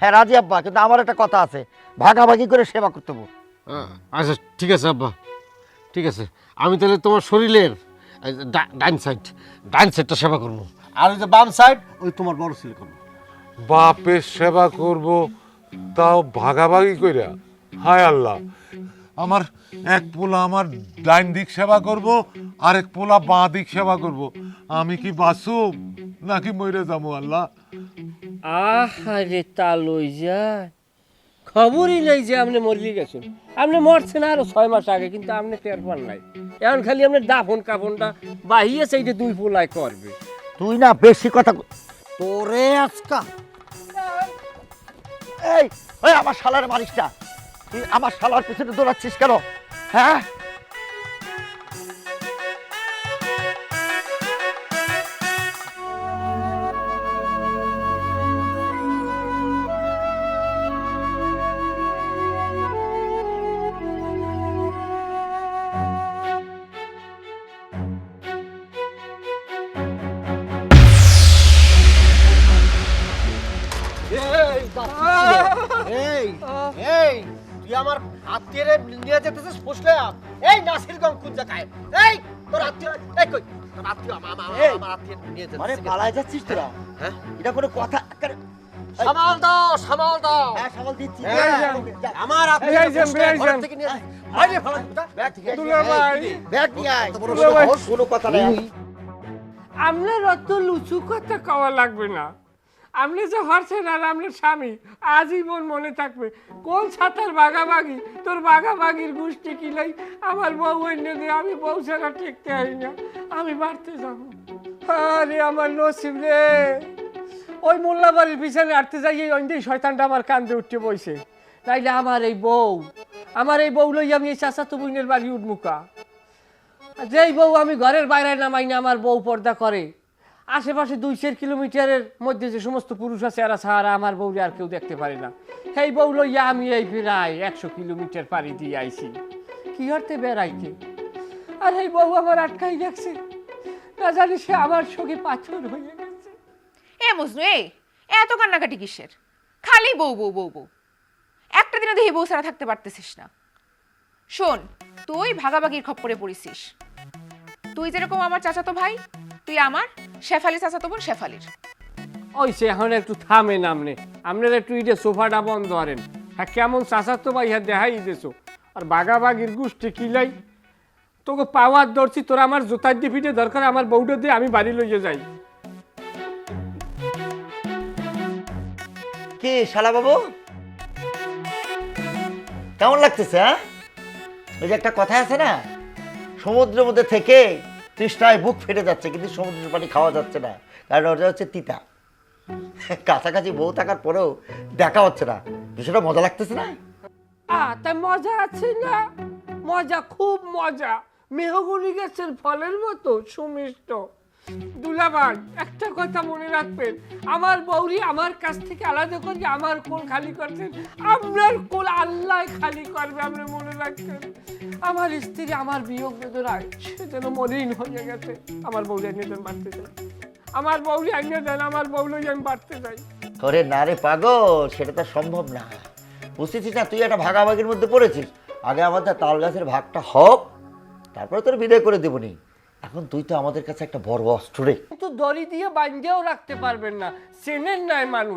হ্যাঁ রাজি আব্বা, কিন্তু আমার একটা কথা আছে, ভাগাভাগি করে সেবা করতে হবে। আচ্ছা ঠিক আছে আব্বা, ঠিক আছে। আমি তাহলে তোমার শরীরের ডাইন সাইডটা সেবা করবো, আর ওই যে বাম সাইড ওই তোমার বড় ছেলে করবো। বাপের সেবা করব, তাও ভাগাভাগি কইরা? হায় আল্লাহ, আমার এক পোলা আমার ডাইন দিক সেবা করব, আরেক পোলা বাঁ দিক সেবা করব। আমি কি বাঁচুম নাকি মরে যাবো আল্লাহ? আহারে তা লই যায়, খবরই নেই যে আপনি মরে গেছেন। আপনি মরছেন আরো 6 মাস আগে, কিন্তু আপনি টের পান নাই। এখন খালি আপনি দাফন কাফনটা বাহিয়ে সেইটা 2 পোলায় করবে। তুই না বেশি কথা তোরে আজকা। এই ওই আমার শালার মারিস না, তুই আমার শালার পিছনে দৌড়াচ্ছিস কেন? হ্যাঁ এই এই তুই আমার আত্মীয়রে নিয়ে যেতেছিস ফুসলে? এই নাসির গম কোন জায়গায়? এই তোর আত্মীয়, এই কই তোর আত্মীয়? আমার আত্মীয় নিয়ে যেতেছিস মানে পালায় যাচ্ছিস তোরা? হ্যাঁ এটা কোনো কথা? সামাল দাও, সামাল দাও। হ্যাঁ সামাল দিচ্ছি। আমার আত্মীয় ঘর থেকে নিয়ে বাইরে ফেলা ব্যাগ থেকে ব্যাগ নিয়ে আয়। দুলা ভাই। কোনো কথা নেই। আপনার অত লুচু কথা কওয়া লাগবে না। আপনি যে হরছেন আর আপনার স্বামী আজীবন মনে থাকবে। কোন ছাতার বাগাবাগি, তোর বাগাবাগির গোষ্ঠী কিলাই আমার বউ এনে দিয়ে আমি বউ ছাড়া টেকতে পারি না, আমি বাড়তে যাব। আরে আমার নসিব রে, ওই মোল্লাবাড়ির পিছনে হাঁটতে যাই এই অন্ধেই শয়তানটা আমার কান্দে উঠতে বইছে। তাইলে আমার এই বউ লই আমি এই চাচাতো বোনের বাড়ি উঠমুকা। যেই বউ আমি ঘরের বাইরে নামাই না, আমার বউ পর্দা করে। আশেপাশে 200 কিলোমিটারের মধ্যে যে সমস্ত পুরুষ আছে এরা ছাড়া আমার বউরে আর কেউ দেখতে পারে না। সেই বউ লইয়া আমি এই প্রায় 100 কিলোমিটার পাড়ি দিয়ে আইছি কি হতে বেড়াইতে। আর এই বউ আমার আটকাই রাখছে, না জানি সে আমার সঙ্গে পাথর হয়ে গেছে। এ মজনু, এত কান্নাকাটি কিসের? খালি বউ বউ বউ বউ, একটা দিনে দেখি বউ ছাড়া থাকতে পারতেছিস না। শোন, তুই ভাগাভাগির খপ্পরে পড়িছিস। তুই যেরকম আমার চাচাতো ভাই, তুই আমার শেফালি চাচাতো বোন শেফালির। ওই সে এখন একটু থামে নামনে, আপনারা একটু ইটে সোফাটা বন্ধ করেন। হ্যাঁ কেমন চাচাতো ভাই হ্যাঁ দেখাই দিছো। আর বাগাবাগির গোষ্ঠী কিলাই তোকে পাওয়ার ধরছি, তোরা আমার জোতার দিয়ে পিঠে দরকার আমার বউটা দিয়ে আমি বাড়ি লইয়ে যাই। কি শালা বাবু, কেমন লাগতেছে? হ্যাঁ ওই যে একটা কথা আছে না, সমুদ্রের মধ্যে থেকে তৃষ্ণায় বুক ফেটে যাচ্ছে, কিন্তু সমুদ্রের পানি খাওয়া যাচ্ছে না, কারণ ওটা হচ্ছে তিতা। কাছাকাছি বউ থাকার পরেও দেখা হচ্ছে না, বিষয়টা মজা লাগতেছে না? তাই মজা আছে না? মজা, খুব মজা। মেহগনি গাছের ফলের মতো সুমিষ্ট। দুলাভাই একটা কথা মনে রাখবেন, আমার বউরি আমার কাছ থেকে আলাদা করে আমার কোল খালি করছেন, আপনার কোল আল্লাহ খালি করবে, আপনি মনে রাখবেন। আমার স্ত্রী আমার বিয়োগ বেদনায় সে যেন মলিন হয়ে গেছে। আমার বউরি আইনে দেন বাড়তে চাই, আমার বউরি আইনে দেন, আমার বউলি আমি বাড়তে চাই। ওরে না রে পাগল, সেটা তো সম্ভব না। বুঝতেছিস না, তুই একটা ভাগাভাগির মধ্যে পড়েছিস। আগে আমাদের তাল গাছের ভাগটা হোক, তারপরে তোর বিদায় করে দেবনি। এখন তুই তো আমাদের কাছে একটা বড় অস্ত্র রে। কিন্তু দড়ি দিয়ে বাঁধিয়েও রাখতে পারবেন না, চেনেন নাই মানুষ।